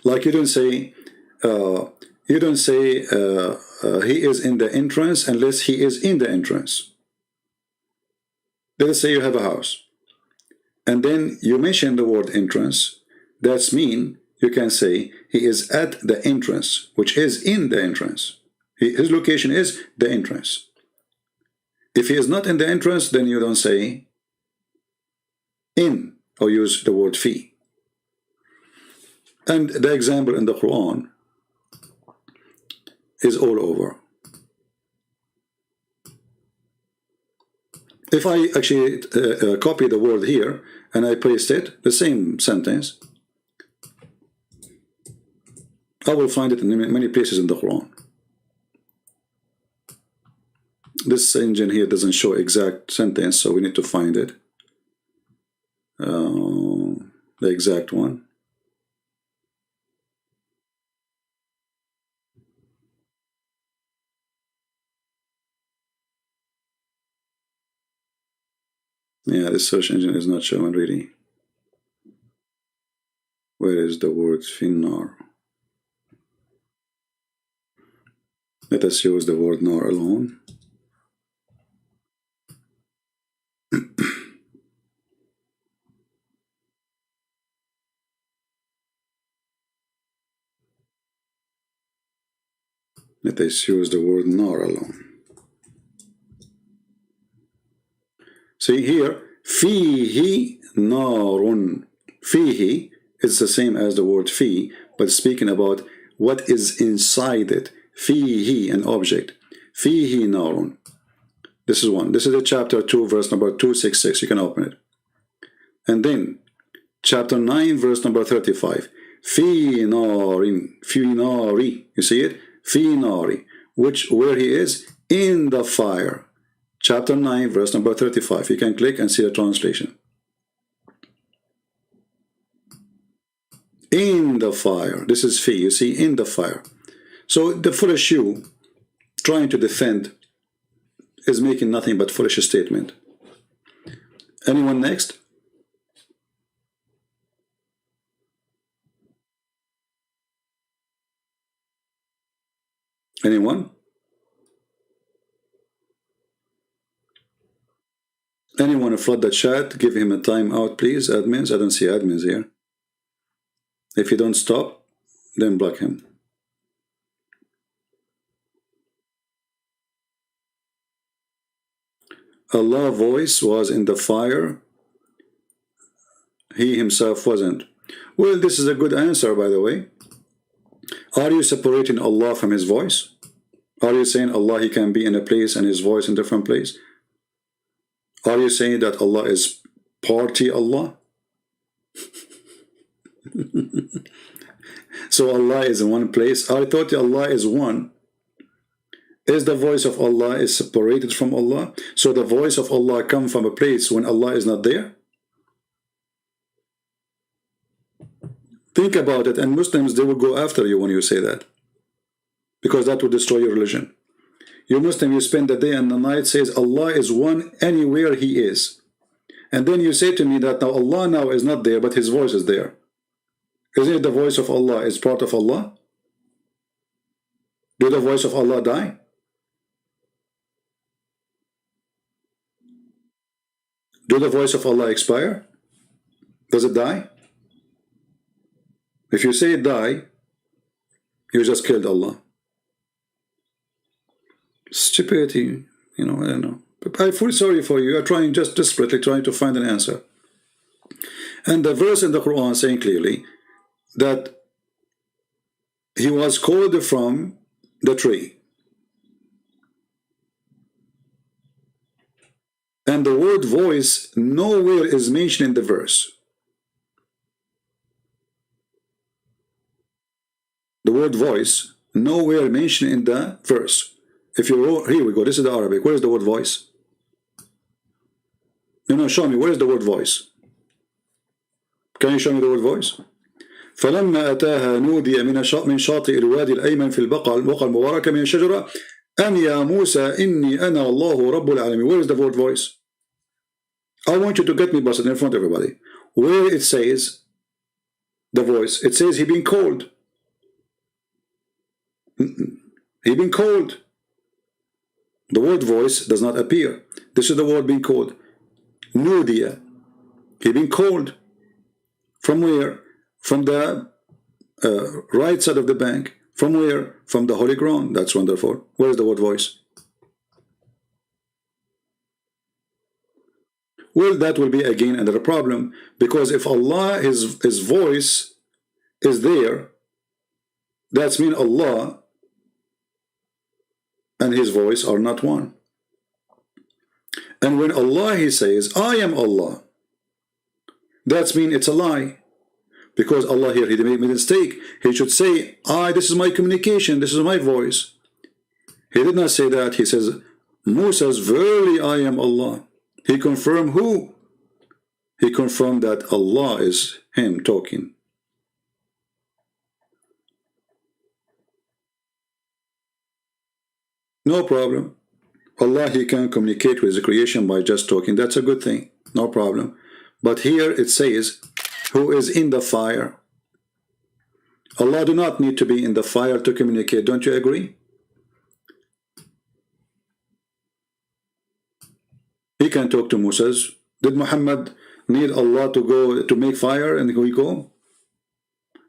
Like you don't say he is in the entrance unless he is in the entrance. Let's say you have a house, and then you mention the word entrance. That's mean you can say he is at the entrance, which is in the entrance. His location is the entrance. If he is not in the entrance, then you don't say in or use the word fi. And the example in the Quran is all over. If I actually copy the word here and I paste it, the same sentence, I will find it in many places in the Quran. This engine here doesn't show exact sentence, so we need to find it. The exact one. Yeah, this search engine is not showing really. Where is the word finnar? Let us use the word nar alone. Let us use the word nar alone. See here, fihi narun. Fihi is the same as the word fi, but speaking about what is inside it. Fihi, an object. Fihi narun. This is one. This is the chapter 2, verse number 266. You can open it. And then, chapter 9, verse number 35. Fi narin. Fi nari. You see it? Fi nari. Where he is? In the fire. Chapter 9, verse number 35. You can click and see the translation. In the fire. This is fi. You see, in the fire. So the foolish you trying to defend is making nothing but foolish statement. Anyone next? Anyone? Anyone flood the chat? Give him a timeout, please, admins. I don't see admins here. If you don't stop, then block him. Allah's voice was in the fire. He himself wasn't. Well, this is a good answer, by the way. Are you separating Allah from his voice? Are you saying Allah, he can be in a place and his voice in a different place? Are you saying that Allah is party Allah? So Allah is in one place. I thought Allah is one. Is the voice of Allah is separated from Allah? So the voice of Allah comes from a place when Allah is not there? Think about it, and Muslims, they will go after you when you say that, because that will destroy your religion. You Muslim, you spend the day and the night says Allah is one anywhere he is. And then you say to me that now Allah now is not there, but his voice is there. Isn't it the voice of Allah is part of Allah? Do the voice of Allah die? Do the voice of Allah expire? Does it die? If you say it die, you just killed Allah. Stupidity, you know, I don't know. But I feel sorry for you. You're trying, just desperately trying to find an answer. And the verse in the Quran saying clearly that he was called from the tree. And the word voice nowhere is mentioned in the verse. The word voice nowhere mentioned in the verse. If you here we go, this is the Arabic. Where is the word voice? No, show me, where is the word voice? Can you show me the word voice? فلما أتاها نودي من شاطئ الوادي الأيمن في البقعة المباركة من الشجرة أن يا موسى إني أنا الله رب العالمين. Where is the word voice? I want you to get me busted in front of everybody. Where it says the voice, it says he being called. He been called. The word voice does not appear. This is the word being called. Nudia. He been called. From where? From the right side of the bank. From where? From the holy ground. That's wonderful. Where is the word voice? Well, that will be again another problem, because if Allah, his voice is there, that's mean Allah and his voice are not one. And when Allah, he says, I am Allah, that's mean it's a lie. Because Allah here, he made a mistake. He should say, this is my communication, this is my voice. He did not say that. He says, Moses, verily I am Allah. He confirmed who? He confirmed that Allah is him talking. No problem. Allah, he can communicate with the creation by just talking. That's a good thing. No problem. But here it says, who is in the fire. Allah do not need to be in the fire to communicate. Don't you agree? He can talk to Moses. Did Muhammad need Allah to go to make fire and we go?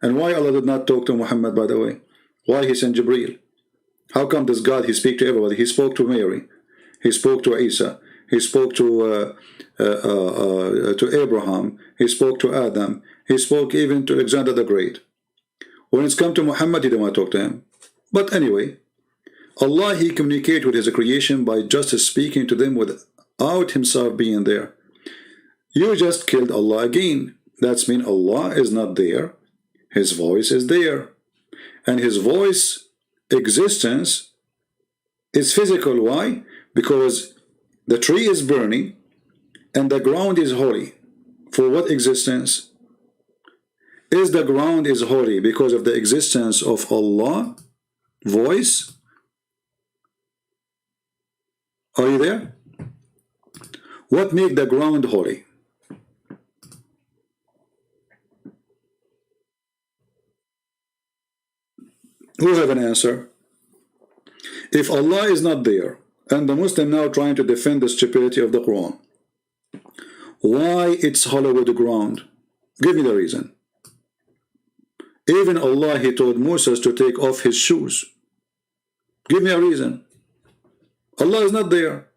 And why Allah did not talk to Muhammad, by the way? Why he sent Jibreel? How come this God, he speak to everybody? He spoke to Mary. He spoke to Isa. He spoke to Abraham. He spoke to Adam. He spoke even to Alexander the Great. When it's come to Muhammad, he didn't want to talk to him. But anyway, Allah, he communicates with his creation by just speaking to them without himself being there. You just killed Allah again. That's mean Allah is not there. His voice is there. And his voice existence is physical. Why? Because the tree is burning and the ground is holy. For what existence? Is the ground is holy because of the existence of Allah voice? Are you there? What make the ground holy? Who have an answer? If Allah is not there, and the Muslim now trying to defend the stupidity of the Quran, why it's hollow with the ground? Give me the reason. Even Allah, he told Moses to take off his shoes. Give me a reason. Allah is not there.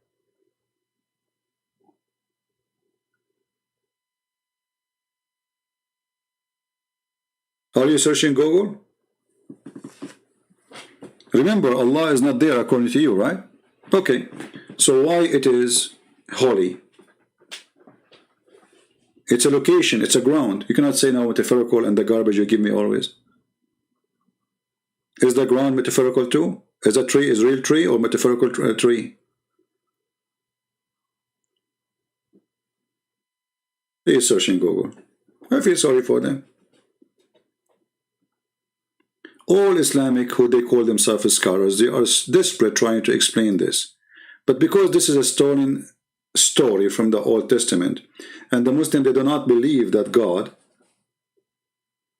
Are you searching Google? Remember, Allah is not there according to you, right? Okay, so why it is holy? It's a location, it's a ground. You cannot say now metaphorical and the garbage you give me always. Is the ground metaphorical too? Is that tree is real tree or metaphorical tree? He is searching Google. I feel sorry for them. All Islamic, who they call themselves scholars, they are desperate trying to explain this. But because this is a stolen story from the Old Testament, and the Muslim, they do not believe that God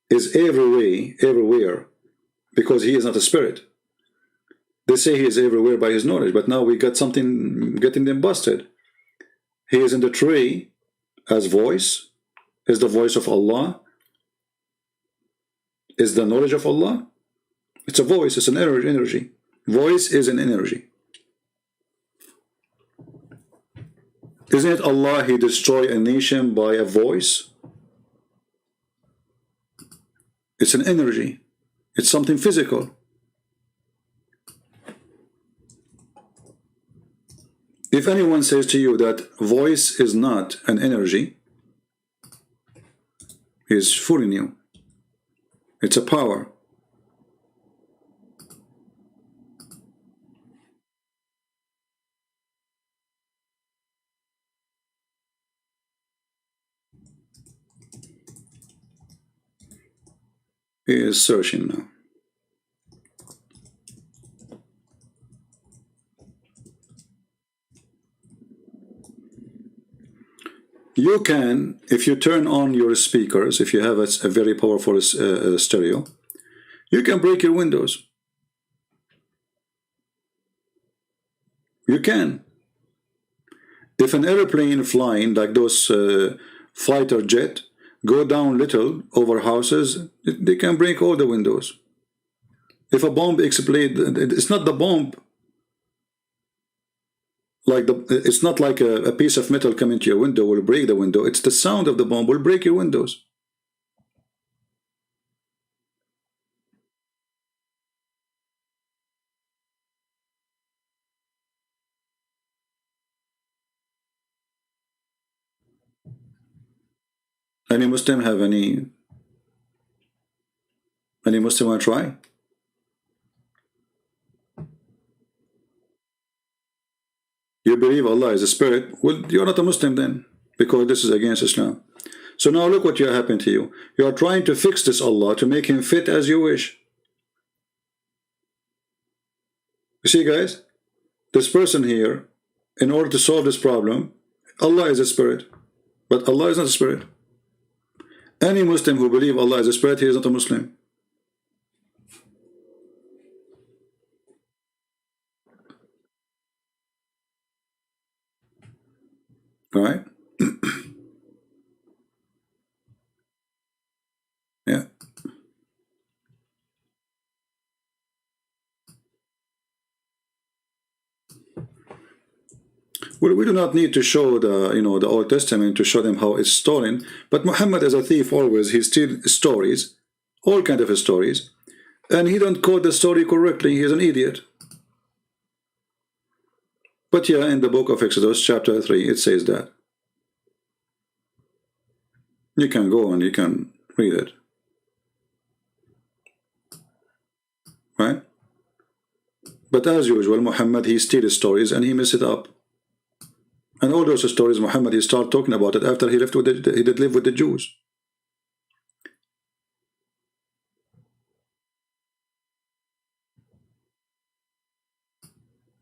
is everywhere, because he is not a spirit. They say he is everywhere by his knowledge, but now we got something getting them busted. He is in the tree as voice. Is the voice of Allah? Is the knowledge of Allah? It's a voice, it's an energy. Voice is an energy. Isn't it Allah, he destroyed a nation by a voice? It's an energy. It's something physical. If anyone says to you that voice is not an energy, he is fooling you. It's a power. He is searching now. You can, if you turn on your speakers, if you have a very powerful stereo, you can break your windows. You can. If an airplane flying, like those fighter jet, go down little over houses, they can break all the windows. If a bomb explodes, it's not the bomb. It's not like a piece of metal coming to your window will break the window. It's the sound of the bomb will break your windows. Any Muslim have any Muslim want to try? You believe Allah is a spirit? Well, you're not a Muslim then, because this is against Islam. So now look what happened to you. You are trying to fix this Allah to make him fit as you wish. You see, guys, this person here, in order to solve this problem, Allah is a spirit, but Allah is not a spirit. Any Muslim who believes Allah is a spirit, he is not a Muslim. Right? Yeah. Well, we do not need to show the the Old Testament to show them how it's stolen. But Muhammad is a thief always. He steals stories, all kind of stories, and he don't quote the story correctly. He's an idiot. But yeah, in the book of Exodus, chapter 3, it says that. You can go and you can read it. Right? But as usual, Muhammad, he steals stories and he messes it up. And all those stories, Muhammad, he started talking about it after he left with he did live with the Jews.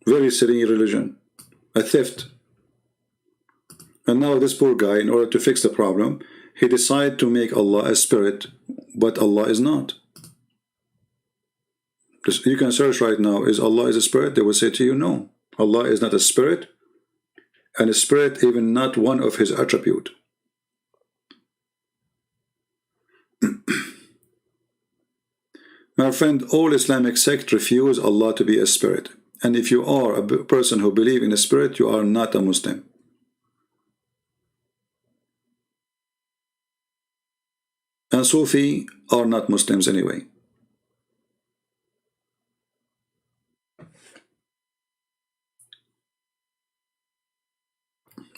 Very silly religion, a theft. And now this poor guy, in order to fix the problem, he decided to make Allah a spirit, but Allah is not. You can search right now, is Allah is a spirit? They will say to you, no. Allah is not a spirit, and a spirit even not one of his attribute. My friend, all Islamic sects refuse Allah to be a spirit. And if you are a person who believes in a spirit, you are not a Muslim. And Sufi are not Muslims anyway.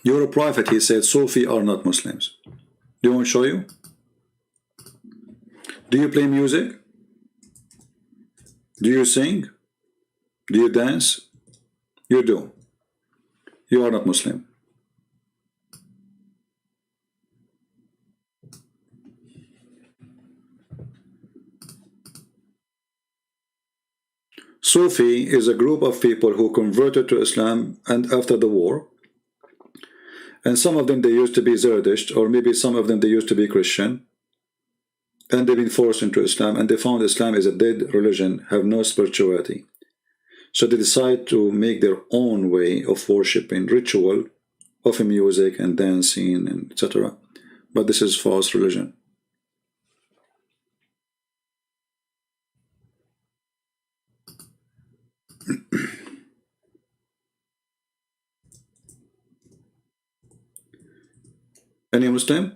You're a prophet, he said, Sufi are not Muslims. Do you want to show you? Do you play music? Do you sing? Do you dance? You do. You are not Muslim. Sufi is a group of people who converted to Islam and after the war. And some of them, they used to be Zerdisht, or maybe some of them, they used to be Christian. And they've been forced into Islam, and they found Islam is a dead religion, have no spirituality. So they decide to make their own way of worshiping, ritual of music and dancing, and etc. But this is false religion. Any Muslim?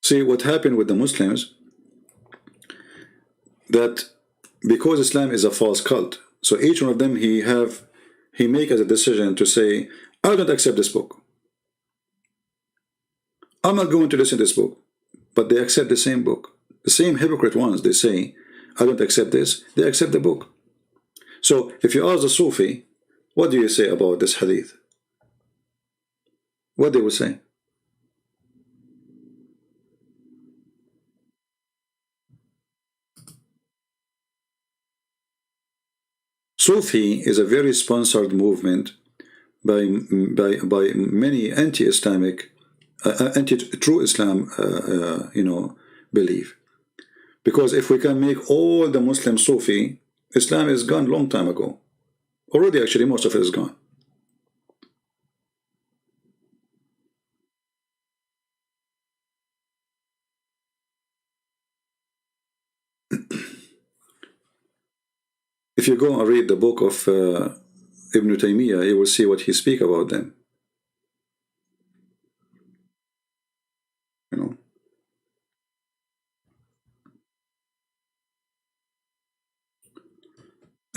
See, what happened with the Muslims, that because Islam is a false cult, so each one of them, he make as a decision to say, I don't accept this book. I'm not going to listen to this book. But they accept the same book. The same hypocrite ones, they say, I don't accept this. They accept the book. So if you ask the Sufi, what do you say about this hadith? What they will say? Sufi is a very sponsored movement by many anti-Islamic, anti-true Islam, belief. Because if we can make all the Muslim Sufi, Islam is gone long time ago. Already, actually, most of it is gone. If you go and read the book of Ibn Taymiyyah, you will see what he speaks about them. You know.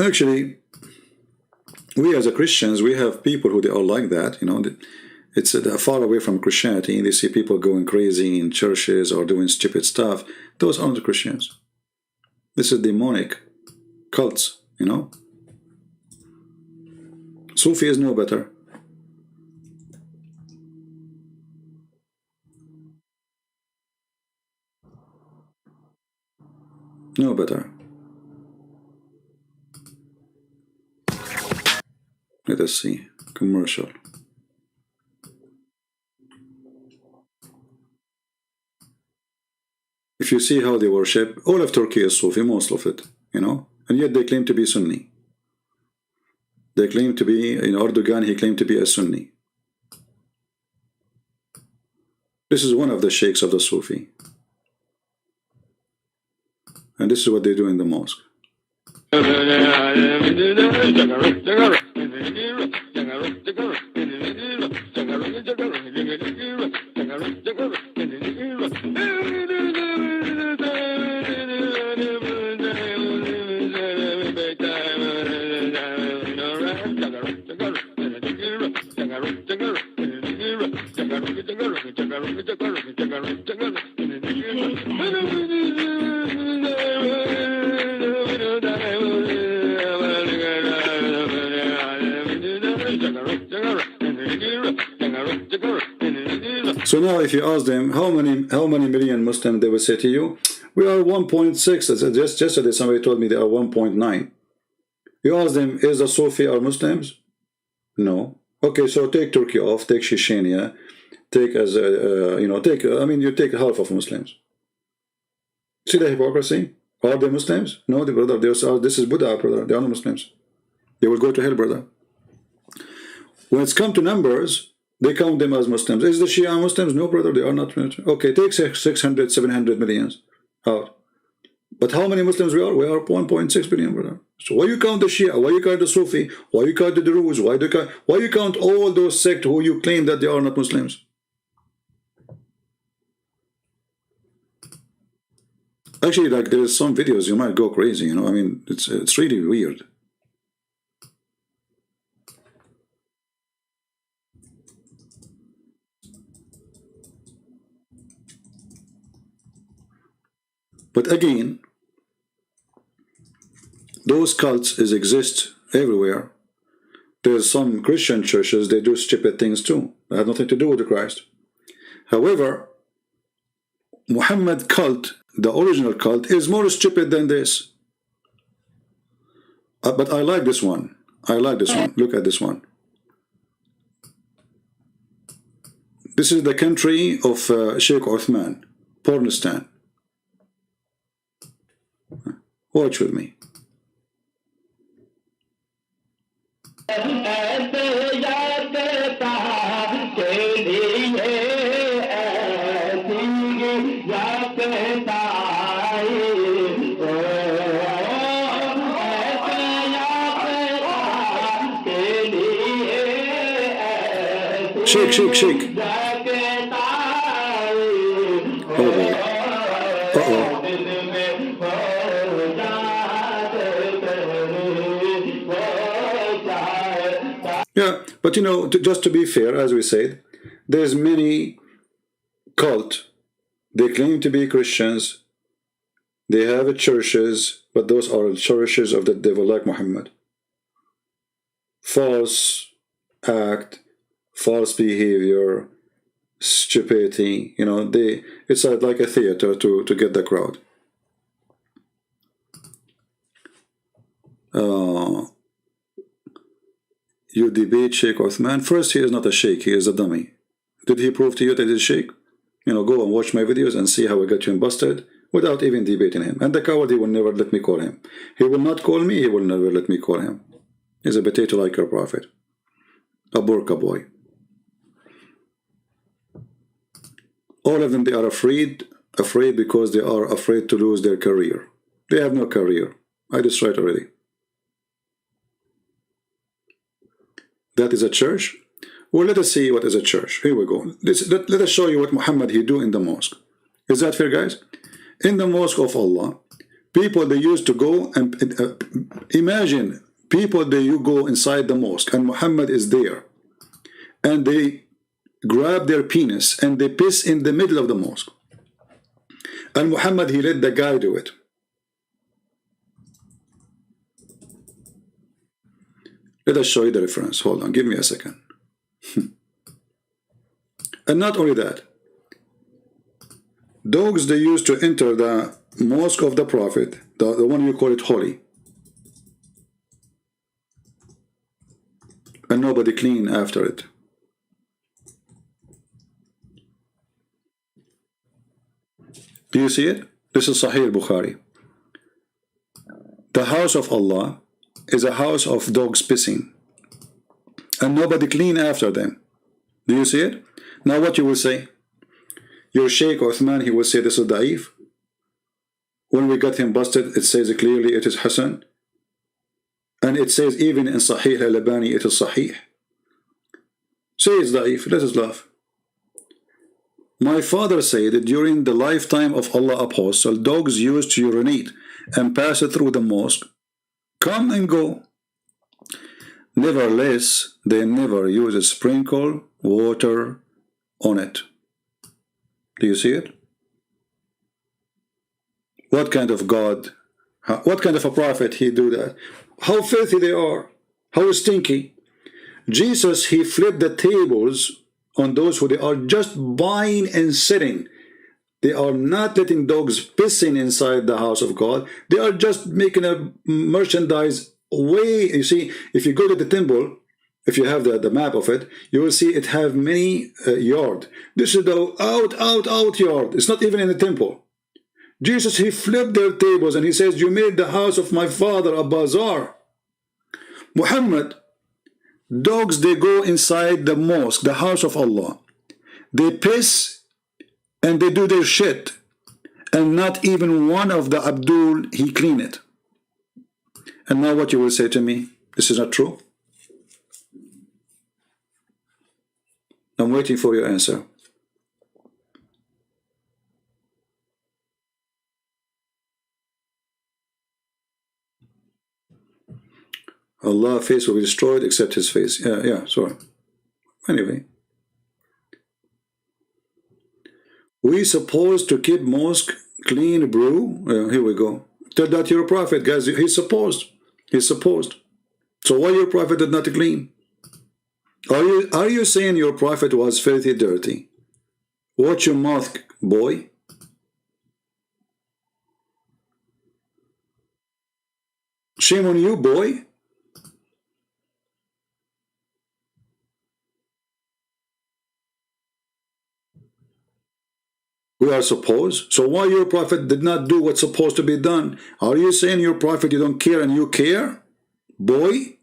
Actually, we as a Christians, we have people who they are like that. You know, it's far away from Christianity. They see people going crazy in churches or doing stupid stuff. Those aren't the Christians. This is demonic cults. You know, Sufi is no better. No better. Let us see. Commercial. If you see how they worship, all of Turkey is Sufi, most of it, you know, and yet they claim to be Sunni. They claim to be, in Erdogan, he claimed to be a Sunni. This is one of the sheikhs of the Sufi. And this is what they do in the mosque. So now if you ask them how many million Muslims, they will say to you, we are 1.6. Just yesterday somebody told me they are 1.9. You ask them, is the Sufi are Muslims? No. Okay, so take Turkey off, take Chechnya, take as you know, take you take half of Muslims. See the hypocrisy? Are they Muslims? No, the brother. This is Buddha, brother. They are not Muslims. They will go to hell, brother. When it's come to numbers, they count them as Muslims. Is the Shia Muslims? No, brother, they are not. Okay, take 600, 700 millions out. But how many Muslims we are? We are 1.6 billion, brother. So why you count the Shia? Why you count the Sufi? Why you count the Druze? Why you count all those sects who you claim that they are not Muslims? Actually, like there is some videos you might go crazy. You know, I mean, it's really weird. But again, those cults exist everywhere. There's some Christian churches, they do stupid things too. That have nothing to do with Christ. However, Muhammad cult, the original cult, is more stupid than this. But I like this one. I like this one. Look at this one. This is the country of Sheikh Uthman, Pornistan. Watch with me. Shake, shake, shake. Oh boy. Uh-oh. Yeah, but you know, just to be fair, as we said, there's many cult. They claim to be Christians. They have churches, but those are churches of the devil, like Muhammad. False act, false behavior, stupidity. You know, it's like a theater to get the crowd. You debate Sheikh Uthman. First, he is not a sheikh, he is a dummy. Did he prove to you that he's a sheikh? You know, go and watch my videos and see how I got you busted without even debating him. And the coward, he will never let me call him. He will not call me, he will never let me call him. He's a potato like your prophet. A burqa boy. All of them, they are afraid because they are afraid to lose their career. They have no career. I destroyed already. That is a church? Well, let us see what is a church. Here we go. Let us show you what Muhammad he do in the mosque. Is that fair, guys? In the mosque of Allah, people, they used to go and imagine people, they you go inside the mosque and Muhammad is there. And they grab their penis and they piss in the middle of the mosque. And Muhammad, he let the guy do it. Let us show you the reference. Hold on, give me a second. And not only that, dogs, they used to enter the mosque of the Prophet, the one you call it holy. And nobody clean after it. Do you see it? This is Sahih Bukhari. The house of Allah is a house of dogs pissing. And nobody clean after them. Do you see it? Now what you will say? Your Sheikh Uthman, he will say this is da'if. When we got him busted, it says clearly it is Hassan. And it says even in Sahih al-Albani it is Sahih. Say it's da'if, let us laugh. My father said that during the lifetime of Allah Apostle, dogs used to urinate and pass it through the mosque, come and go. Nevertheless, they never use a sprinkle water on it. Do you see it? What kind of God, what kind of a prophet he do that? How filthy they are, how stinky. Jesus, he flipped the tables on those who they are just buying and sitting. They are not letting dogs pissing inside the house of God. They are just making a merchandise way. You see, if you go to the temple, if you have the map of it, you will see it have many yard. This is the out yard. It's not even in the temple. Jesus, he flipped their tables and he says, you made the house of my father a bazaar. Muhammad, dogs, they go inside the mosque, the house of Allah. They piss and they do their shit. And not even one of the Abdul, he clean it. And now what you will say to me? This is not true? I'm waiting for your answer. Allah's face will be destroyed except his face. Yeah, sorry. Anyway. We supposed to keep mosque clean, bro. Here we go. Tell that your prophet, guys. He's supposed. He's supposed. So why your prophet did not clean? Are you saying your prophet was filthy, dirty? Watch your mouth, boy. Shame on you, boy. We are supposed. So why your prophet did not do what's supposed to be done? Are you saying your prophet you don't care and you care? Boy?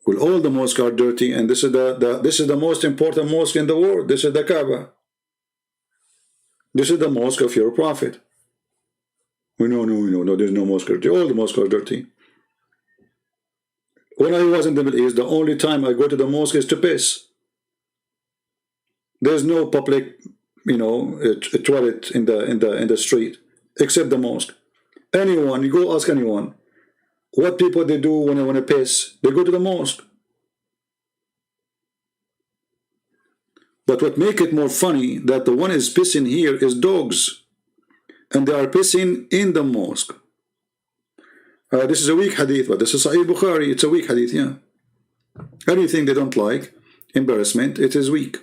Well, all the mosques are dirty, and this is the most important mosque in the world. This is the Kaaba. This is the mosque of your prophet. No, there's no mosque dirty. All the mosques are dirty. When I was in the Middle East, the only time I go to the mosque is to piss. There's no public, toilet in the street except the mosque. Anyone, you go ask anyone, what people they do when they want to piss? They go to the mosque. But what make it more funny that the one is pissing here is dogs, and they are pissing in the mosque. This is a weak hadith, but this is Sahih Bukhari. It's a weak hadith, yeah. Anything they don't like, embarrassment, it is weak.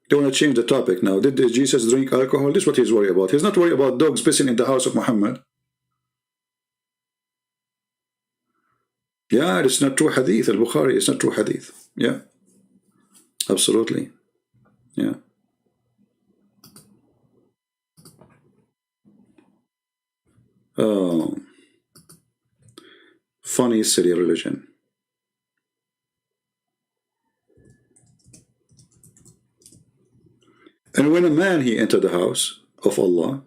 They want to change the topic now. Did Jesus drink alcohol? This is what he's worried about. He's not worried about dogs pissing in the house of Muhammad. Yeah, it's not true hadith. Al-Bukhari is not true hadith. Yeah, absolutely. Yeah. Oh, funny, silly religion. And when a man, he entered the house of Allah,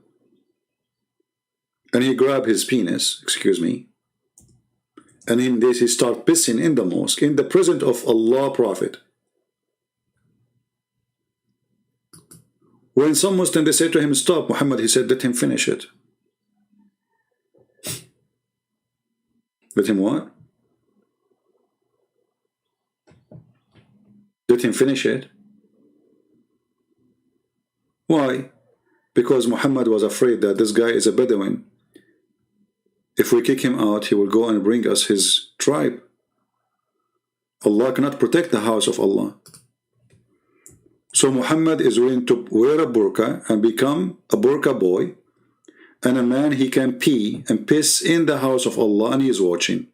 and he grabbed his penis, excuse me, and in this he start pissing in the mosque, in the presence of Allah Prophet. When some Muslim, they said to him, stop, Muhammad, he said, let him finish it. Let him what? Let him finish it. Why? Because Muhammad was afraid that this guy is a Bedouin. If we kick him out, he will go and bring us his tribe. Allah cannot protect the house of Allah. So Muhammad is willing to wear a burqa and become a burqa boy, and a man, he can pee and piss in the house of Allah, and he is watching.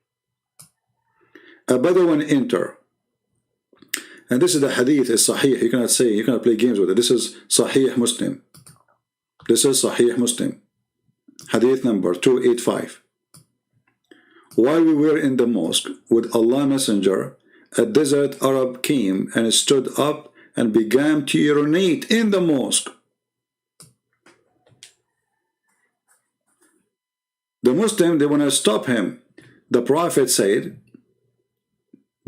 A Bedouin enter. And this is the hadith, is Sahih. You cannot say, you cannot play games with it. This is Sahih Muslim. This is Sahih Muslim. Hadith number 285. While we were in the mosque with Allah Messenger, a desert Arab came and stood up and began to urinate in the mosque. The Muslim, they want to stop him. The Prophet said,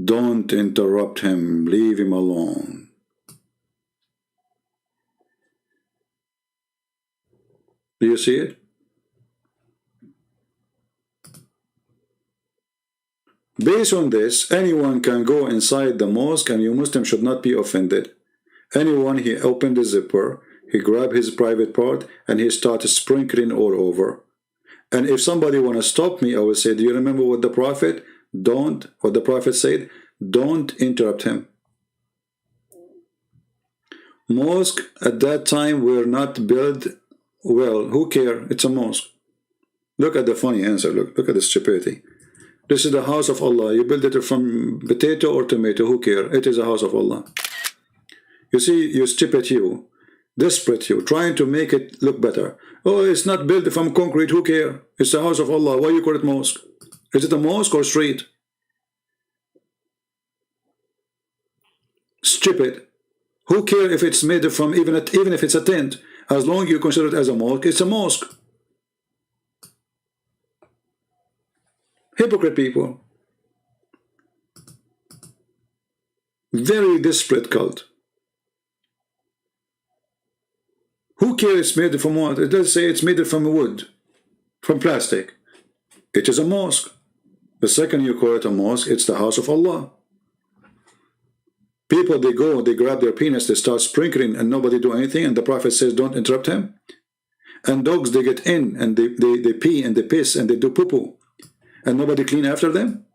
don't interrupt him, leave him alone. Do you see it? Based on this, anyone can go inside the mosque and you Muslim should not be offended. Anyone, he opened the zipper, he grabbed his private part and he started sprinkling all over. And if somebody want to stop me, I will say, do you remember what the Prophet said? Don't interrupt him. Mosque at that time were not built well. Who care? It's a mosque. Look at the funny answer. Look at the stupidity. This is the house of Allah. You build it from potato or tomato. Who care? It is a house of Allah. You see, you stupid you, desperate you, trying to make it look better. Oh, it's not built from concrete. Who care? It's the house of Allah. Why you call it mosque? Is it a mosque or street? Stupid. Who care if it's made from even if it's a tent? As long as you consider it as a mosque, it's a mosque. Hypocrite people. Very desperate cult. Who cares it's made from what? It does say it's made from wood, from plastic. It is a mosque. The second you call it a mosque, it's the house of Allah. People, they go, they grab their penis, they start sprinkling and nobody do anything, and the Prophet says don't interrupt him. And dogs, they get in and they pee and they piss and they do poo-poo and nobody clean after them.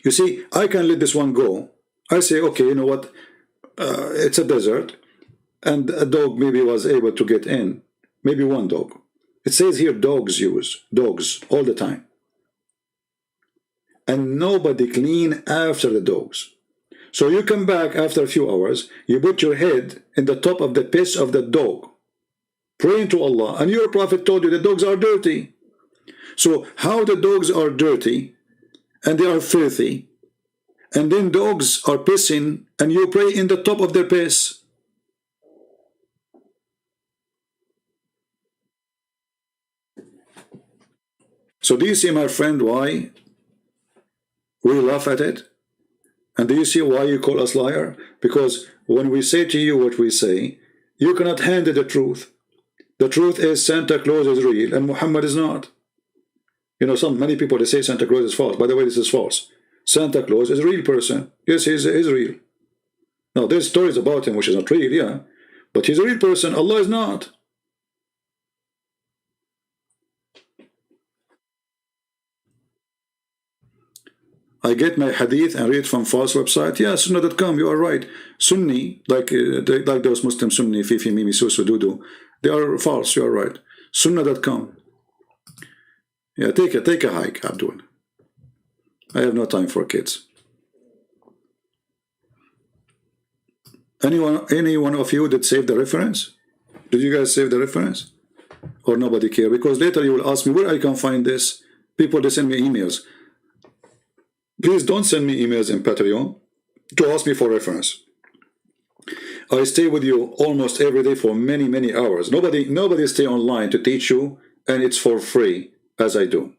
You see, I can let this one go. I say, okay, you know what, it's a desert and a dog maybe was able to get in, maybe one dog. It says here dogs use, dogs all the time. And nobody clean after the dogs. So you come back after a few hours, you put your head in the top of the piss of the dog, praying to Allah, and your Prophet told you the dogs are dirty. So how the dogs are dirty, and they are filthy, and then dogs are pissing, and you pray in the top of their piss? So do you see, my friend, why we laugh at it? And do you see why you call us liar? Because when we say to you what we say, you cannot handle the truth. The truth is Santa Claus is real and Muhammad is not. You know, many people, they say Santa Claus is false. By the way, this is false. Santa Claus is a real person. Yes, he's real. Now, there's stories about him which is not real, yeah. But he's a real person. Allah is not. I get my hadith and read from false website. Yeah, sunnah.com, you are right. Sunni, like those Muslim Sunni, Fifi, Mimi, Susu, Dudu, they are false, you are right. Sunnah.com. Yeah, take a hike, Abdul. I have no time for kids. Any one of you did save the reference? Did you guys save the reference? Or nobody care? Because later you will ask me where I can find this. People, they send me emails. Please don't send me emails in Patreon to ask me for reference. I stay with you almost every day for many, many hours. Nobody stay online to teach you, and it's for free, as I do.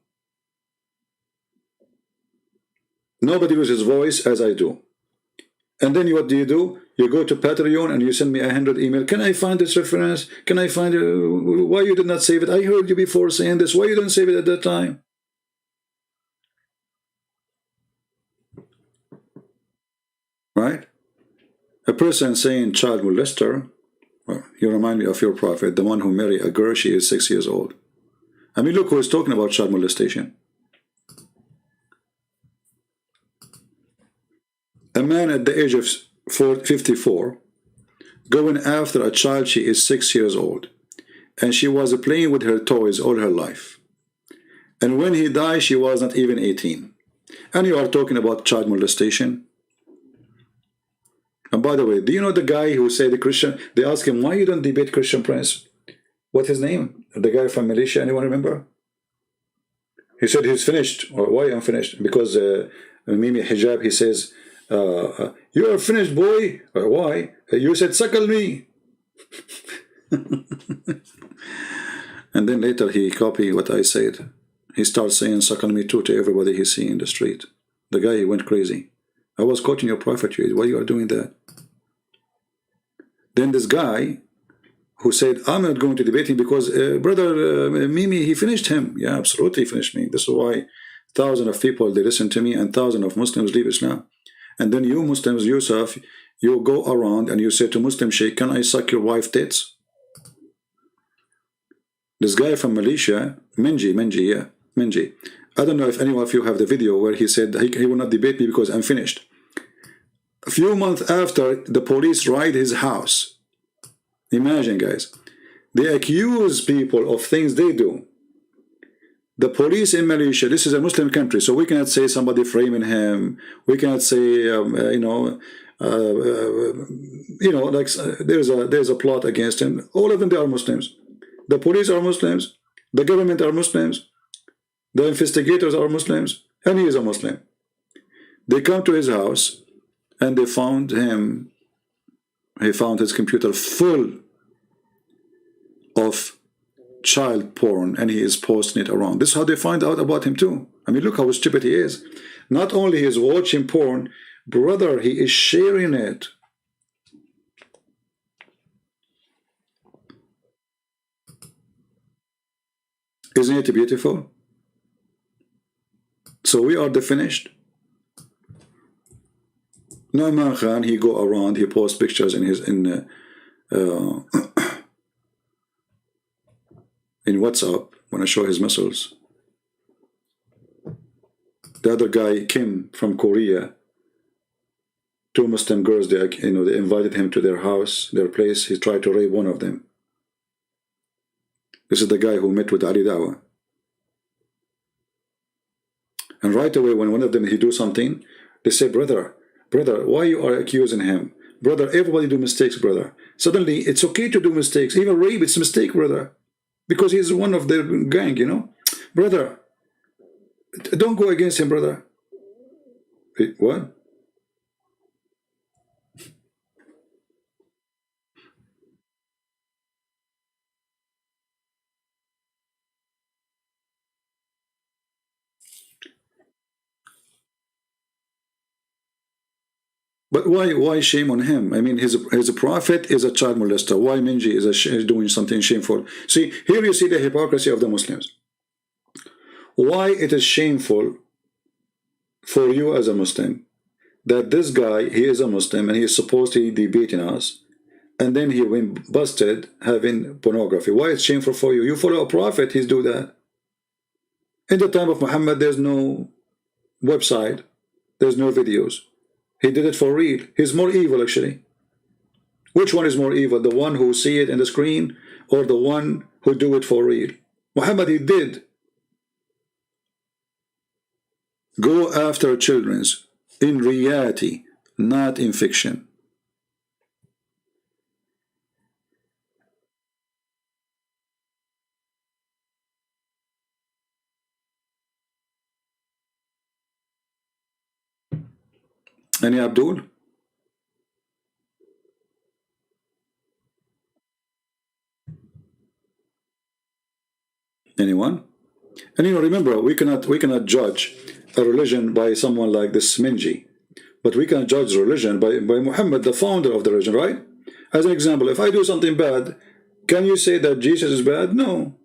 Nobody uses voice as I do. And then what do? You go to Patreon and you send me 100 emails. Can I find this reference? Can I find it? Why you did not save it? I heard you before saying this. Why you didn't save it at that time? Right? A person saying child molester, well, you remind me of your prophet, the one who married a girl, she is 6 years old. I mean, look who is talking about child molestation. A man at the age of 54 going after a child, she is 6 years old, and she was playing with her toys all her life. And when he died, she was not even 18. And you are talking about child molestation? And by the way, do you know the guy who said the Christian, they asked him, why you don't debate Christian Prince? What's his name? The guy from Malaysia, anyone remember? He said he's finished. Or why unfinished? Because Mimi hijab, he says, you are finished, boy. Or why? You said, suckle me. And then later he copied what I said. He starts saying, suckle me too, to everybody he see in the street. The guy, he went crazy. I was quoting your prophet. Why you are doing that? Then this guy who said, I'm not going to debate him because brother Mimi, he finished him. Yeah, absolutely finished me. This is why thousands of people, they listen to me, and thousands of Muslims leave Islam. And then you Muslims yourself, you go around and you say to Muslim sheikh, can I suck your wife tits? This guy from Malaysia, Menji. I don't know if any of you have the video where he said he will not debate me because I'm finished. A few months after, the police raid his house. Imagine, guys. They accuse people of things they do. The police in Malaysia, this is a Muslim country, so we cannot say somebody framing him. We cannot say, like there's a plot against him. All of them, they are Muslims. The police are Muslims. The government are Muslims. The investigators are Muslims, and he is a Muslim. They come to his house, and they found him. He found his computer full of child porn, and he is posting it around. This is how they find out about him too. I mean, look how stupid he is. Not only he is watching porn, brother, he is sharing it. Isn't it beautiful? So we are the finished. Nauman Khan, he go around, he posts pictures in his in WhatsApp when I show his muscles. The other guy, Kim from Korea, two Muslim girls, they invited him to their house, their place. He tried to rape one of them. This is the guy who met with Ali Dawah. And right away, when one of them, he do something, they say, brother, why you are accusing him? Brother, everybody do mistakes, brother. Suddenly, it's okay to do mistakes. Even rape, it's a mistake, brother. Because he's one of the gang, Brother, don't go against him, brother. Wait, what? But why shame on him? I mean, his prophet is a child molester. Why Minji is doing something shameful? See, here you see the hypocrisy of the Muslims. Why it is shameful for you as a Muslim that this guy, he is a Muslim and he is supposed to be debating us, and then he went busted having pornography. Why it's shameful for you? You follow a prophet, he's do that. In the time of Muhammad, there's no website, there's no videos. He did it for real. He's more evil, actually. Which one is more evil? The one who see it in the screen, or the one who do it for real? Muhammad, he did. go after children's in reality, not in fiction. Any Abdul? Anyone? And remember, we cannot judge a religion by someone like this Minji, but we can judge religion by Muhammad, the founder of the religion, right? As an example, if I do something bad, can you say that Jesus is bad? No.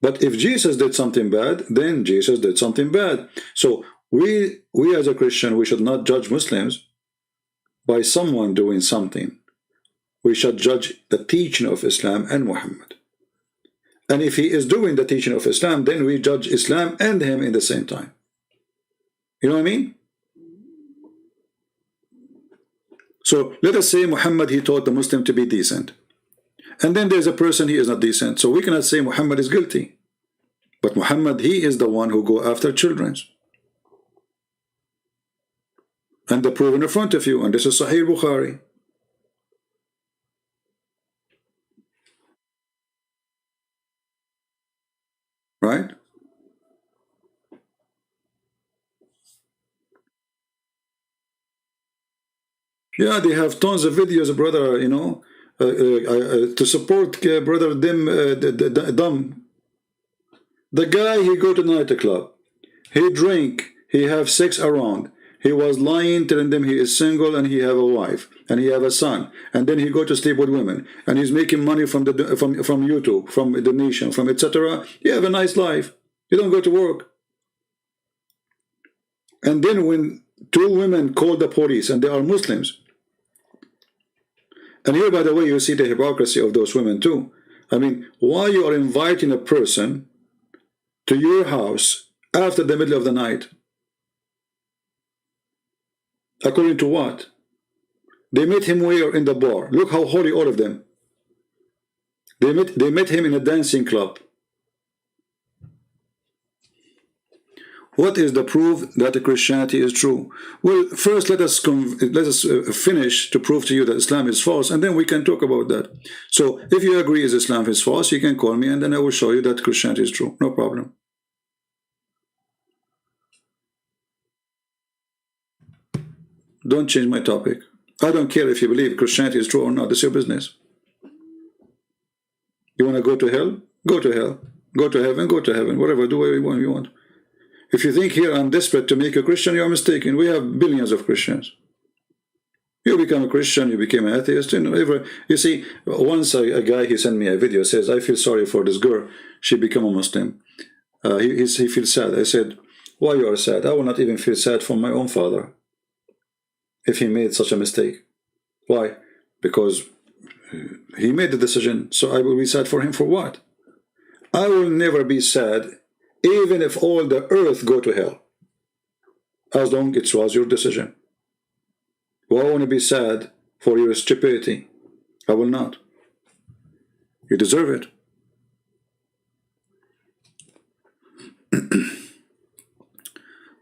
But if Jesus did something bad, then Jesus did something bad. So we as a Christian, we should not judge Muslims by someone doing something. We should judge the teaching of Islam and Muhammad. And if he is doing the teaching of Islam, then we judge Islam and him in the same time. You know what I mean? So let us say Muhammad, he taught the Muslim to be decent. And then there's a person, he is not decent. So we cannot say Muhammad is guilty. But Muhammad, he is the one who go after children. And the proof in front of you. And this is Sahih Bukhari. Right? Yeah, they have tons of videos, brother, you know, to support brother Dum. The guy, he go to nightclub, he drink, he have sex around, he was lying, telling them he is single and he have a wife and he have a son, and then he go to sleep with women, and he's making money from YouTube, from donation, from etc. He have a nice life. He don't go to work. And then when two women call the police, and they are Muslims, and here, by the way, you see the hypocrisy of those women too. I mean, why you are inviting a person to your house after the middle of the night? According to what? They met him where? In the bar. Look how holy all of them. They met him in a dancing club. What is the proof that Christianity is true? Well, first let us finish to prove to you that Islam is false, and then we can talk about that. So if you agree is Islam is false, you can call me, and then I will show you that Christianity is true. No problem. Don't change my topic. I don't care if you believe Christianity is true or not. It's your business. You want to go to hell? Go to hell. Go to heaven? Go to heaven. Whatever, do whatever you want. If you think here I'm desperate to make a Christian, you are mistaken. We have billions of Christians. You become a Christian, you became an atheist. You see, once a guy, he sent me a video, says, I feel sorry for this girl. She became a Muslim. He feels sad. I said, why you are sad? I will not even feel sad for my own father if he made such a mistake. Why? Because he made the decision, so I will be sad for him for what? I will never be sad even if all the earth go to hell, as long as it was your decision. Well, I want to be sad for your stupidity. I will not. You deserve it.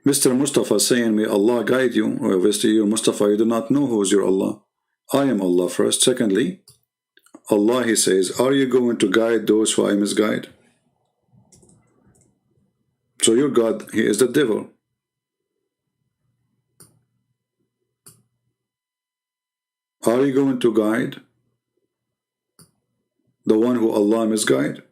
Mr. Mustafa saying, may Allah guide you. Obviously, you Mustafa, you do not know who is your Allah. I am Allah first. Secondly, Allah, he says, are you going to guide those who I misguide? So your God, he is the devil. Are you going to guide the one who Allah misguide?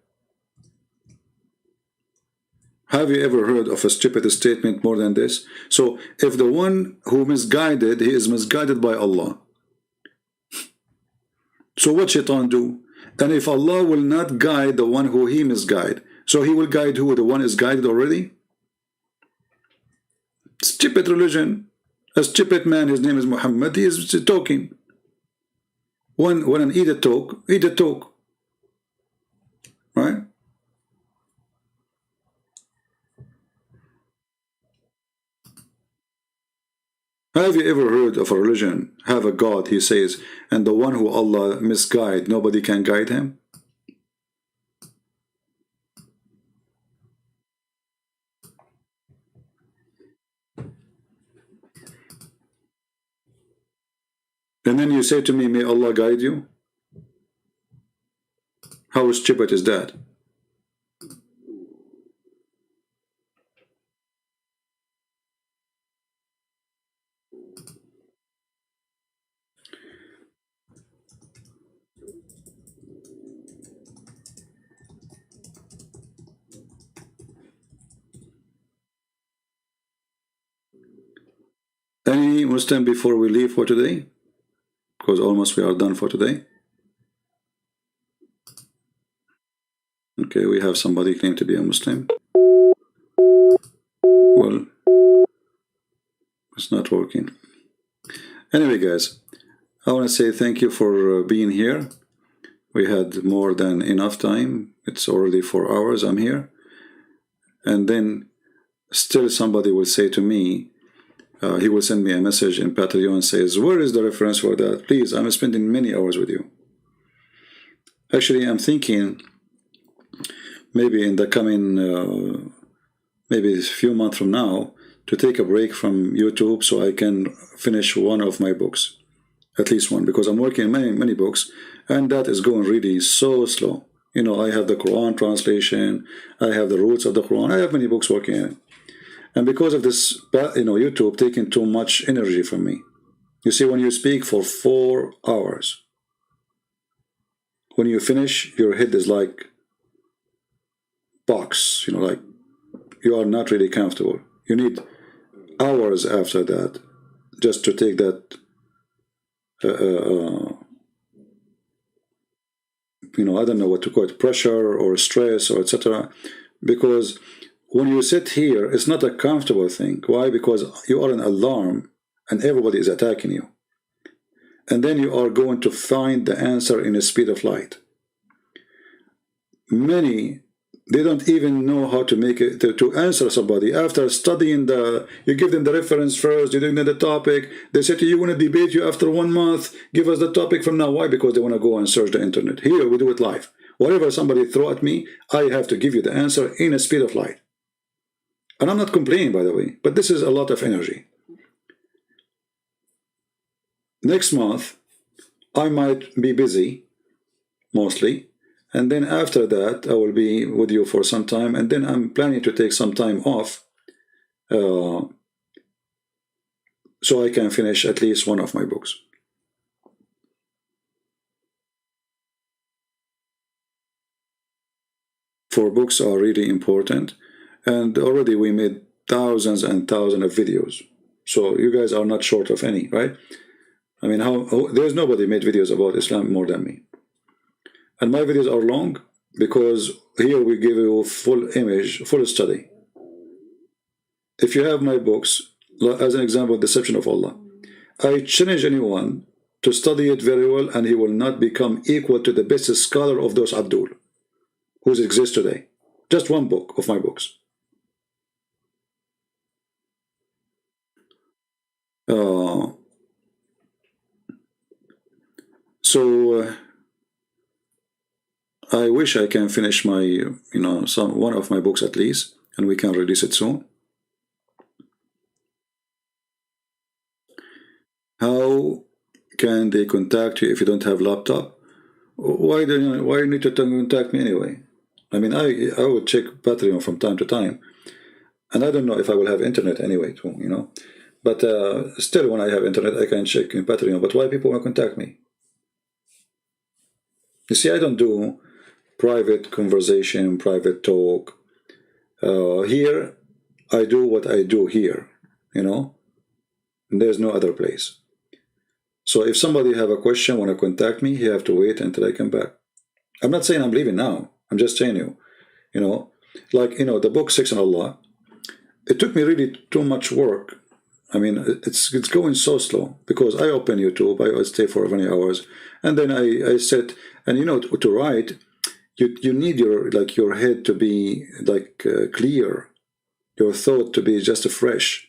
Have you ever heard of a stupid statement more than this? So if the one who misguided, he is misguided by Allah. So what shaitan do? And if Allah will not guide the one who he misguide, so he will guide who? The one is guided already? Stupid religion. A stupid man, his name is Muhammad, he is talking. When an idiot talk, right? Have you ever heard of a religion, have a God, he says, and the one who Allah misguide, nobody can guide him? And then you say to me, may Allah guide you? How stupid is that? Any Muslim before we leave for today? Because almost we are done for today. Okay, we have somebody claim to be a Muslim. Well, it's not working. Anyway, guys, I want to say thank you for being here. We had more than enough time. It's already 4 hours I'm here. And then still somebody will say to me, he will send me a message in Patreon and says, where is the reference for that? Please, I'm spending many hours with you. Actually, I'm thinking maybe in the coming, maybe a few months from now, to take a break from YouTube so I can finish one of my books. At least one, because I'm working on many books, and that is going really so slow. You know, I have the Quran translation, I have the roots of the Quran, I have many books working in it. And because of this, you know, YouTube taking too much energy from me. You see, when you speak for 4 hours, when you finish, your head is like box, you know, like you are not really comfortable. You need hours after that just to take that you know, I don't know what to call it, pressure or stress or etc. Because when you sit here, it's not a comfortable thing. Why? Because you are an alarm and everybody is attacking you. And then you are going to find the answer in the speed of light. Many, they don't even know how to make it, to answer somebody. After studying you give them the reference first, you give them the topic, they say to you, want to debate you after 1 month, give us the topic from now. Why? Because they want to go and search the internet. Here, we do it live. Whatever somebody throw at me, I have to give you the answer in a speed of light. And I'm not complaining, by the way, but this is a lot of energy. Next month, I might be busy, mostly. And then after that, I will be with you for some time. And then I'm planning to take some time off so I can finish at least one of my books. For books are really important. And already we made thousands and thousands of videos. So you guys are not short of any, right? I mean, there's nobody made videos about Islam more than me. And my videos are long because here we give you full image, full study. If you have my books, as an example, Deception of Allah, I challenge anyone to study it very well and he will not become equal to the best scholar of those Abdul, who exist today. Just one book of my books. I wish I can finish my, you know, one of my books at least, and we can release it soon. How can they contact you if you don't have laptop? Why you need to contact me anyway? I mean, I would check Patreon from time to time, and I don't know if I will have internet anyway too, you know. But still, when I have internet, I can check in Patreon. But why people want to contact me? You see, I don't do private conversation, private talk. Here, I do what I do here, you know. And there's no other place. So if somebody have a question, want to contact me, he have to wait until I come back. I'm not saying I'm leaving now. I'm just saying you know, like, you know, the book 6 on Allah, it took me really too much work. I mean, it's going so slow because I open YouTube, I stay for many hours, and then I sit, and you know, to write, you need your head to be like clear, your thought to be just fresh.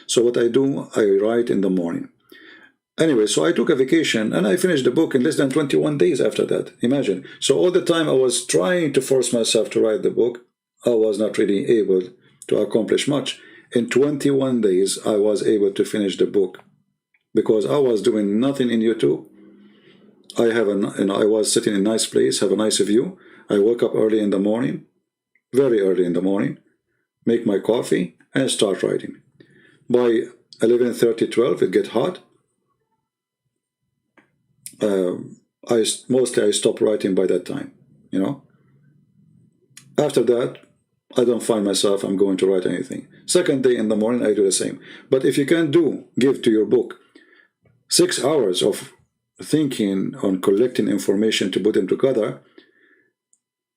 So what I do, I write in the morning. Anyway, so I took a vacation and I finished the book in less than 21 days after that. Imagine. So all the time I was trying to force myself to write the book, I was not really able to accomplish much. In 21 days, I was able to finish the book. because I was doing nothing in YouTube. I have I was sitting in a nice place, have a nice view. I woke up early in the morning, very early in the morning, make my coffee and start writing. By 11:30, 12, it get hot. Mostly I stop writing by that time, you know. After that, I don't find myself I'm going to write anything. Second day in the morning, I do the same. But if you can give to your book 6 hours of thinking on collecting information to put them together,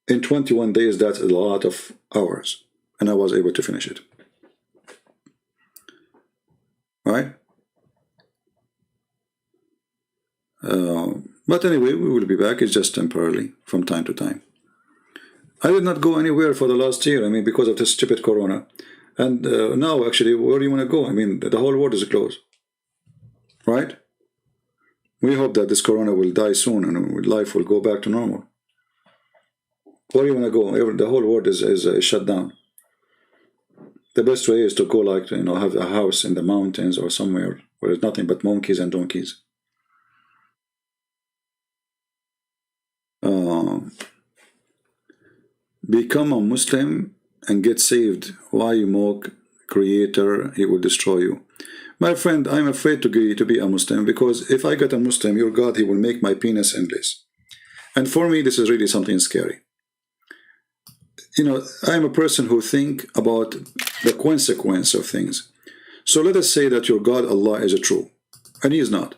in 21 days, that's a lot of hours. And I was able to finish it. Right? But anyway, we will be back. It's just temporarily from time to time. I did not go anywhere for the last year, I mean, because of this stupid corona. And now, actually, where do you want to go? I mean, the whole world is closed. Right? We hope that this corona will die soon and life will go back to normal. Where do you want to go? The whole world is shut down. The best way is to go, like, you know, have a house in the mountains or somewhere where there's nothing but monkeys and donkeys. Become a Muslim and get saved. Why you mock Creator? He will destroy you. My friend, I'm afraid to be a Muslim, because if I get a Muslim, your God, he will make my penis endless. And for me, this is really something scary. You know, I'm a person who think about the consequence of things. So let us say that your God, Allah, is true, and he is not.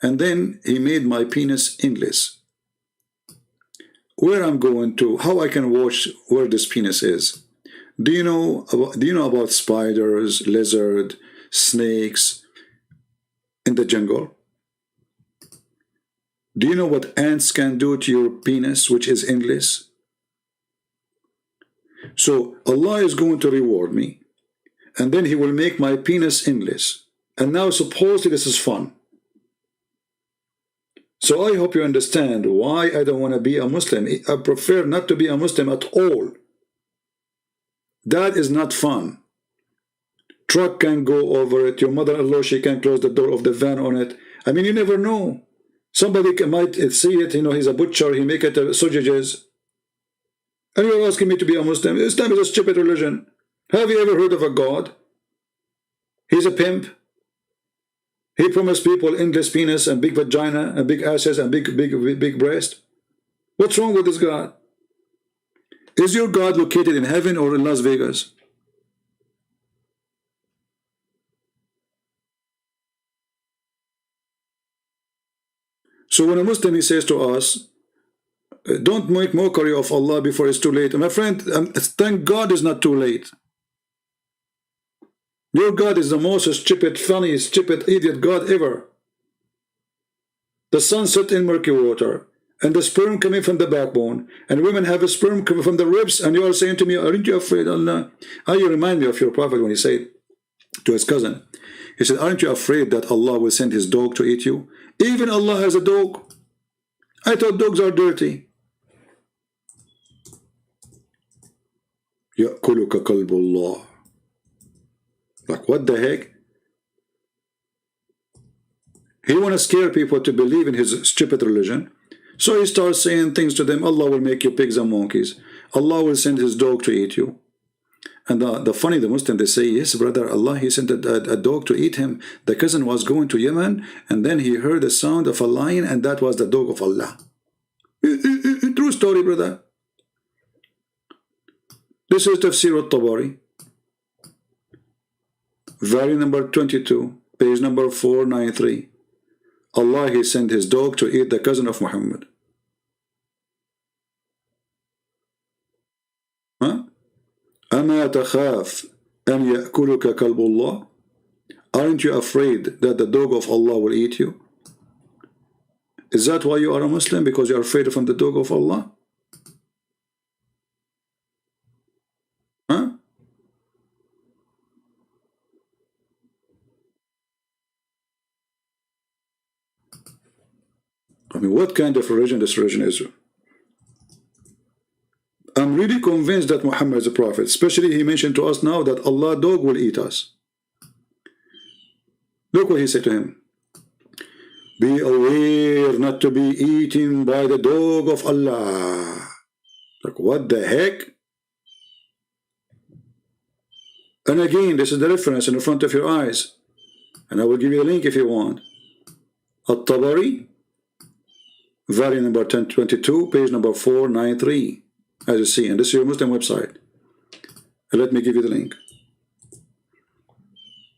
And then he made my penis endless. Where I'm going to, how I can watch where this penis is? Do you know about spiders, lizard, snakes in the jungle? Do you know what ants can do to your penis, which is endless? So Allah is going to reward me, and then he will make my penis endless. And now supposedly this is fun. So I hope you understand why I don't want to be a Muslim. I prefer not to be a Muslim at all. That is not fun. Truck can go over it. Your mother-in-law, she can close the door of the van on it. I mean, you never know. Somebody might see it, you know, he's a butcher, he make it sausages. And you're asking me to be a Muslim. Islam is a stupid religion. Have you ever heard of a God? He's a pimp. He promised people endless penis and big vagina and big asses and big breast. What's wrong with this God? Is your God located in heaven or in Las Vegas? So when a Muslim, he says to us, don't make mockery of Allah before it's too late. My friend, thank God it's not too late. Your God is the most stupid, funny, stupid, idiot God ever. The sun set in murky water, and the sperm coming from the backbone, and women have a sperm coming from the ribs, and you are saying to me, aren't you afraid, Allah? You remind me of your prophet when he said to his cousin, he said, aren't you afraid that Allah will send his dog to eat you? Even Allah has a dog. I thought dogs are dirty. يأكلك قلب الله. Like, what the heck? He want to scare people to believe in his stupid religion. So he starts saying things to them. Allah will make you pigs and monkeys. Allah will send his dog to eat you. And the Muslim, they say, yes, brother, Allah, he sent a dog to eat him. The cousin was going to Yemen, and then he heard the sound of a lion, and that was the dog of Allah. True story, brother. This is Tafsir al-Tabari. Volume number 22, page number 493. Allah, he sent his dog to eat the cousin of Muhammad. Huh? أَمَا تَخَافْ أَنْ يَأْكُلُكَ كَلْبُ اللَّهِ. Aren't you afraid that the dog of Allah will eat you? Is that why you are a Muslim? Because you are afraid from the dog of Allah? Huh? I mean, what kind of religion this religion is? I'm really convinced that Muhammad is a prophet. Especially he mentioned to us now that Allah dog will eat us. Look what he said to him. Be aware not to be eaten by the dog of Allah. Like, what the heck? And again, this is the reference in front of your eyes. And I will give you a link if you want. At-Tabari, volume number 1022, page number 493. As you see, and this is your Muslim website. And let me give you the link.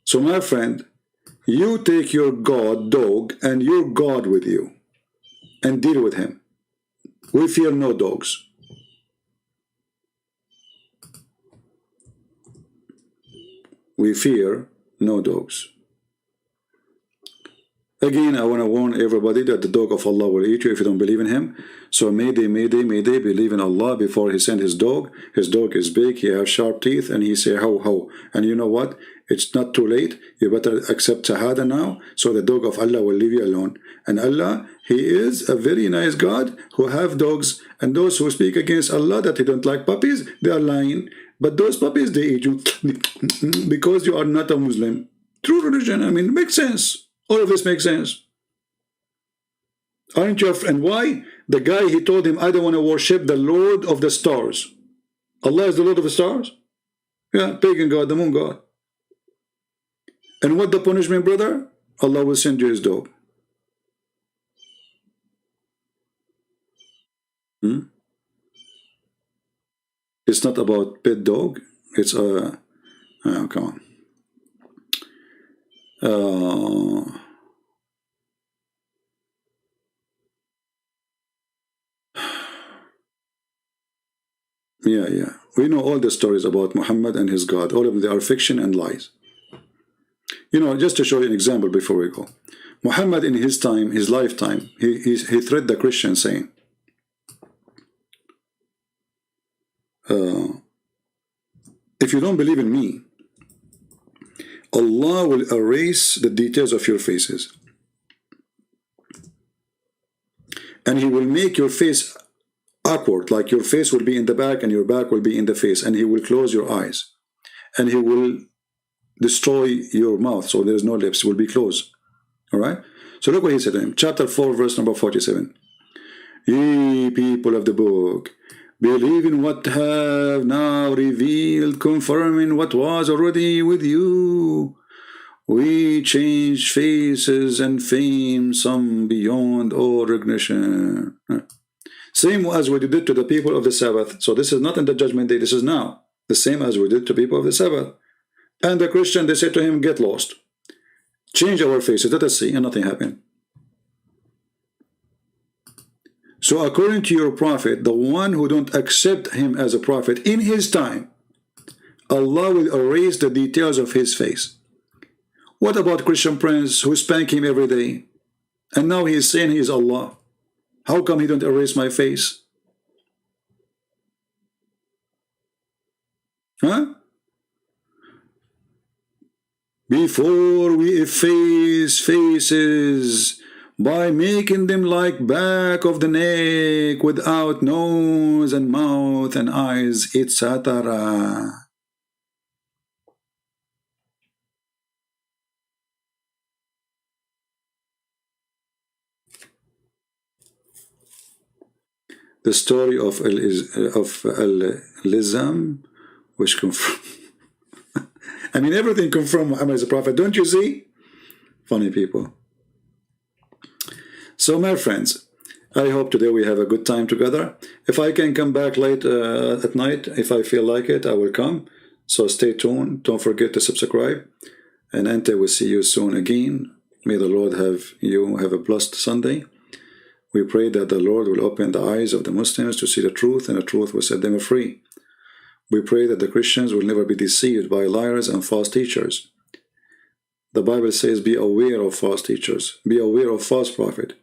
So my friend, you take your God, dog, and your God with you and deal with him. We fear no dogs. We fear no dogs. Again, I want to warn everybody that the dog of Allah will eat you if you don't believe in him. So may they believe in Allah before he sent his dog. His dog is big, he has sharp teeth, and he say how how. And you know what? It's not too late. You better accept Shahada now, so the dog of Allah will leave you alone. And Allah, he is a very nice God who have dogs. And those who speak against Allah that he don't like puppies, they are lying. But those puppies, they eat you because you are not a Muslim. True religion, I mean, it makes sense. All of this makes sense. Aren't you? And why? The guy, he told him, I don't want to worship the Lord of the stars. Allah is the Lord of the stars? Yeah, pagan God, the moon God. And what the punishment, brother? Allah will send you his dog. It's not about pet dog. It's a... come on. Yeah. We know all the stories about Muhammad and his God. All of them, they are fiction and lies. You know, just to show you an example before we go. Muhammad in his time, his lifetime, he threatened the Christians saying, if you don't believe in me, Allah will erase the details of your faces. And he will make your face awkward, like your face will be in the back and your back will be in the face, and he will close your eyes. And he will destroy your mouth, so there's no lips, it will be closed. All right? So look what he said to him. Chapter 4, verse number 47. Ye people of the book, believe in what have now revealed, confirming what was already with you. We change faces and fame, some beyond all recognition. Same as we did to the people of the Sabbath. So this is not in the judgment day, this is now. The same as we did to people of the Sabbath. And the Christian, they said to him, get lost. Change our faces, let us see, and nothing happened. So according to your prophet, the one who don't accept him as a prophet in his time, Allah will erase the details of his face. What about Christian prince who spank him every day? And now he is saying he is Allah. How come he don't erase my face? Huh? Before we efface faces by making them like back of the neck without nose and mouth and eyes, etc. The story of Al-Islam, which come from I mean, everything comes from Muhammad as a prophet, don't you see? Funny people. So my friends, I hope today we have a good time together. If I can come back late at night, if I feel like it, I will come. So stay tuned. Don't forget to subscribe. And Ante will see you soon again. May the Lord have you have a blessed Sunday. We pray that the Lord will open the eyes of the Muslims to see the truth, and the truth will set them free. We pray that the Christians will never be deceived by liars and false teachers. The Bible says, be aware of false teachers. Be aware of false prophet.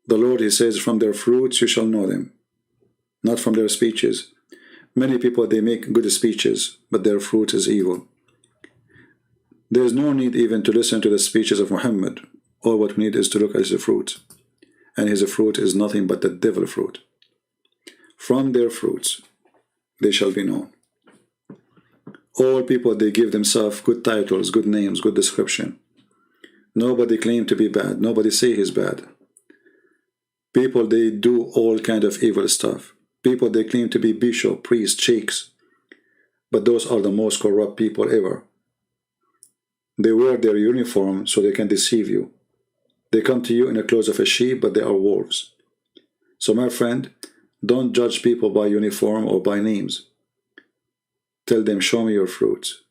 The Lord, he says, from their fruits you shall know them, not from their speeches. Many people, they make good speeches, but their fruit is evil. There is no need even to listen to the speeches of Muhammad. All what we need is to look at his fruit. And his fruit is nothing but the devil fruit. From their fruits they shall be known. All people, they give themselves good titles, good names, good description. Nobody claims to be bad. Nobody say he's bad. People, they do all kind of evil stuff. People, they claim to be bishop, priest, sheikhs. But those are the most corrupt people ever. They wear their uniform so they can deceive you. They come to you in the clothes of a sheep, but they are wolves. So my friend, don't judge people by uniform or by names. Tell them, show me your fruits.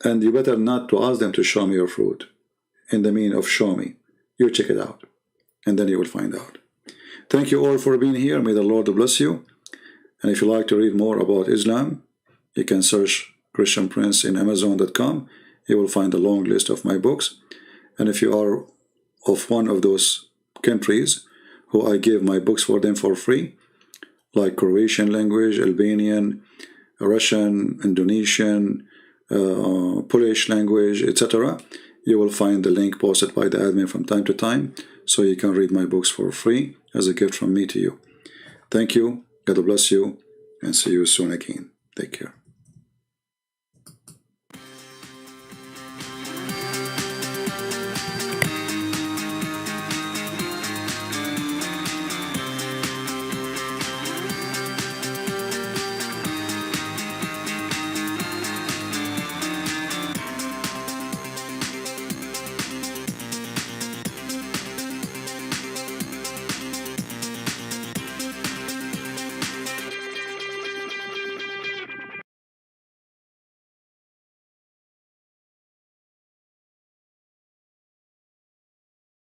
And you better not to ask them to show me your fruit. In the meaning of show me. You check it out. And then you will find out. Thank you all for being here. May the Lord bless you. And if you like to read more about Islam, you can search Christian Prince in Amazon.com. You will find a long list of my books. And if you are of one of those countries who I give my books for them for free, like Croatian language, Albanian, Russian, Indonesian, Polish language, etc., you will find the link posted by the admin from time to time, so you can read my books for free as a gift from me to you. Thank you, God bless you, and see you soon again. Take care.